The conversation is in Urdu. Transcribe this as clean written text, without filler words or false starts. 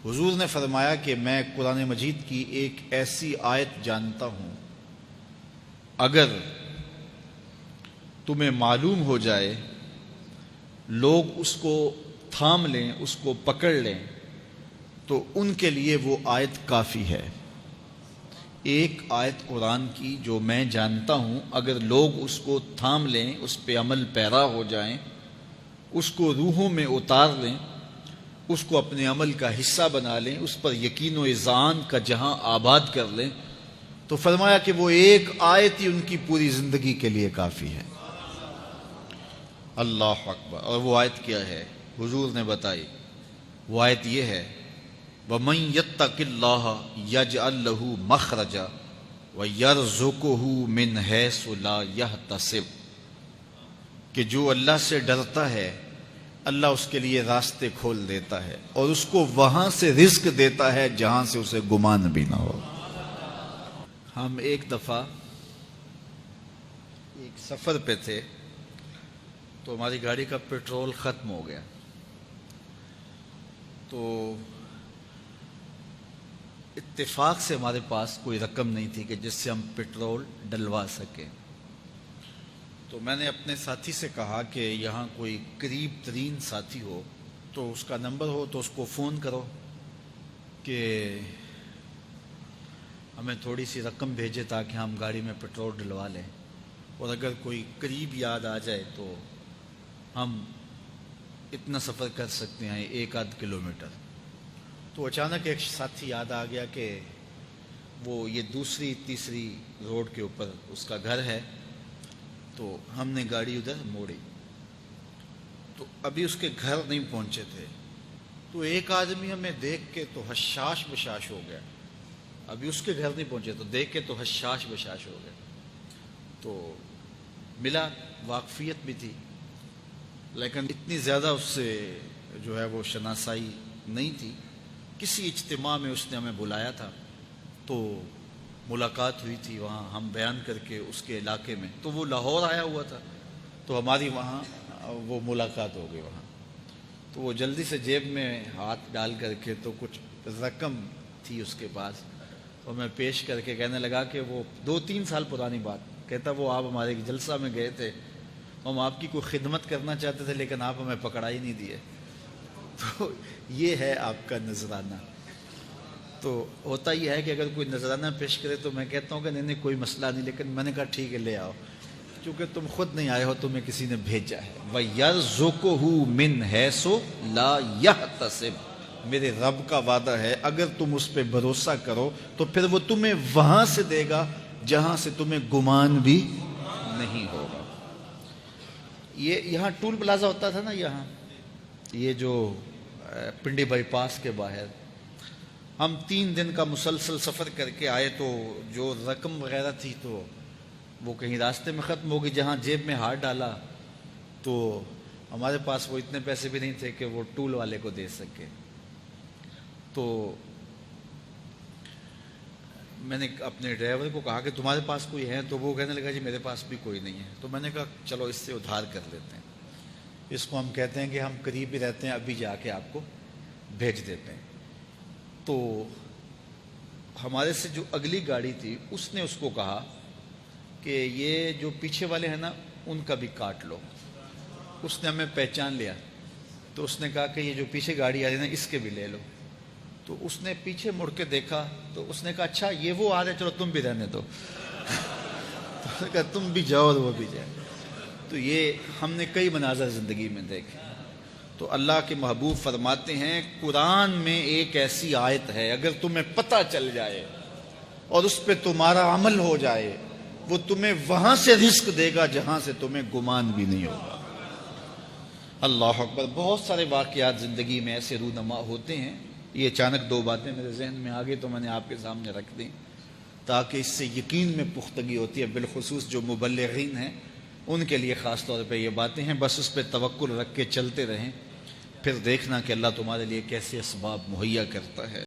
حضور نے فرمایا کہ میں قرآن مجید کی ایک ایسی آیت جانتا ہوں، اگر تمہیں معلوم ہو جائے، لوگ اس کو تھام لیں، اس کو پکڑ لیں، تو ان کے لیے وہ آیت کافی ہے۔ ایک آیت قرآن کی جو میں جانتا ہوں، اگر لوگ اس کو تھام لیں، اس پہ عمل پیرا ہو جائیں، اس کو روحوں میں اتار لیں، اس کو اپنے عمل کا حصہ بنا لیں، اس پر یقین و اذعان کا جہاں آباد کر لیں، تو فرمایا کہ وہ ایک آیت ہی ان کی پوری زندگی کے لیے کافی ہے۔ اللہ اکبر۔ اور وہ آیت کیا ہے؟ حضور نے بتائی، وہ آیت یہ ہے، وَمَن يَتَّقِ اللَّهَ يَجْعَل لَّهُ مَخْرَجًا وَيَرْزُقْهُ مِنْ حَيْثُ لَا يَحْتَسِبُ، کہ جو اللہ سے ڈرتا ہے اللہ اس کے لیے راستے کھول دیتا ہے اور اس کو وہاں سے رزق دیتا ہے جہاں سے اسے گمان بھی نہ ہو۔ ہم ایک دفعہ ایک سفر پہ تھے تو ہماری گاڑی کا پیٹرول ختم ہو گیا، تو اتفاق سے ہمارے پاس کوئی رقم نہیں تھی کہ جس سے ہم پیٹرول ڈلوا سکیں۔ تو میں نے اپنے ساتھی سے کہا کہ یہاں کوئی قریب ترین ساتھی ہو تو اس کا نمبر ہو تو اس کو فون کرو کہ ہمیں تھوڑی سی رقم بھیجے تاکہ ہم گاڑی میں پیٹرول ڈلوا لیں، اور اگر کوئی قریب یاد آ جائے تو ہم اتنا سفر کر سکتے ہیں، 1-8 کلومیٹر۔ تو اچانک ایک ساتھی یاد آ گیا کہ وہ یہ دوسری تیسری روڈ کے اوپر اس کا گھر ہے، تو ہم نے گاڑی ادھر موڑی، تو ابھی اس کے گھر نہیں پہنچے تھے، تو ایک آدمی ہمیں دیکھ کے تو حشاش بشاش ہو گیا، ابھی اس کے گھر نہیں پہنچے تو دیکھ کے تو حشاش بشاش ہو گیا۔ تو ملا، واقفیت بھی تھی، لیکن اتنی زیادہ اس سے جو ہے وہ شناسائی نہیں تھی۔ کسی اجتماع میں اس نے ہمیں بلایا تھا تو ملاقات ہوئی تھی، وہاں ہم بیان کر کے اس کے علاقے میں، تو وہ لاہور آیا ہوا تھا، تو ہماری وہاں وہ ملاقات ہو گئی وہاں۔ تو وہ جلدی سے جیب میں ہاتھ ڈال کر کے تو کچھ رقم تھی اس کے پاس، اور میں پیش کر کے کہنے لگا کہ وہ 2-3 سال پرانی بات، کہتا وہ آپ ہمارے ایک جلسہ میں گئے تھے، ہم آپ کی کوئی خدمت کرنا چاہتے تھے لیکن آپ ہمیں پکڑا ہی نہیں دیے۔ تو یہ ہے آپ کا نذرانہ۔ تو ہوتا یہ ہے کہ اگر کوئی نذرانہ پیش کرے تو میں کہتا ہوں کہ نہیں کوئی مسئلہ نہیں، لیکن میں نے کہا ٹھیک ہے لے آؤ، کیونکہ تم خود نہیں آئے ہو، تمہیں کسی نے بھیجا ہے۔ وَيَرْزُقُهُ مِنْ حَيْثُ لَا يَحْتَسِبُ، میرے رب کا وعدہ ہے اگر تم اس پہ بھروسہ کرو تو پھر وہ تمہیں وہاں سے دے گا جہاں سے تمہیں گمان بھی نہیں ہوگا۔ یہ یہاں ٹول پلازا ہوتا تھا نا، یہاں یہ جو پنڈی بائی پاس کے باہر، ہم 3 دن کا مسلسل سفر کر کے آئے، تو جو رقم وغیرہ تھی تو وہ کہیں راستے میں ختم ہو گئی، جہاں جیب میں ہاتھ ڈالا تو ہمارے پاس وہ اتنے پیسے بھی نہیں تھے کہ وہ ٹول والے کو دے سکے۔ تو میں نے اپنے ڈرائیور کو کہا کہ تمہارے پاس کوئی ہے، تو وہ کہنے لگا جی میرے پاس بھی کوئی نہیں ہے۔ تو میں نے کہا چلو اس سے ادھار کر لیتے ہیں، اس کو ہم کہتے ہیں کہ ہم قریب ہی رہتے ہیں، ابھی جا کے آپ کو بھیج دیتے ہیں۔ تو ہمارے سے جو اگلی گاڑی تھی اس نے اس کو کہا کہ یہ جو پیچھے والے ہیں نا ان کا بھی کاٹ لو۔ اس نے ہمیں پہچان لیا، تو اس نے کہا کہ یہ جو پیچھے گاڑی آ رہی ہے نا اس کے بھی لے لو۔ تو اس نے پیچھے مڑ کے دیکھا تو اس نے کہا اچھا یہ وہ آ رہے، چلو تم بھی رہنے دو۔ تو اس نے کہا تم بھی جاؤ اور وہ بھی جائے۔ تو یہ ہم نے کئی مناظر زندگی میں دیکھے۔ تو اللہ کے محبوب فرماتے ہیں قرآن میں ایک ایسی آیت ہے اگر تمہیں پتہ چل جائے اور اس پہ تمہارا عمل ہو جائے، وہ تمہیں وہاں سے رزق دے گا جہاں سے تمہیں گمان بھی نہیں ہوگا۔ اللہ اکبر۔ بہت سارے واقعات زندگی میں ایسے رونما ہوتے ہیں۔ یہ اچانک 2 باتیں میرے ذہن میں آ گئی تو میں نے آپ کے سامنے رکھ دیں تاکہ اس سے یقین میں پختگی ہوتی ہے، بالخصوص جو مبلغین ہیں ان کے لیے خاص طور پہ یہ باتیں ہیں۔ بس اس پہ توکل رکھ کے چلتے رہیں، پھر دیکھنا کہ اللہ تمہارے لیے کیسے اسباب مہیا کرتا ہے۔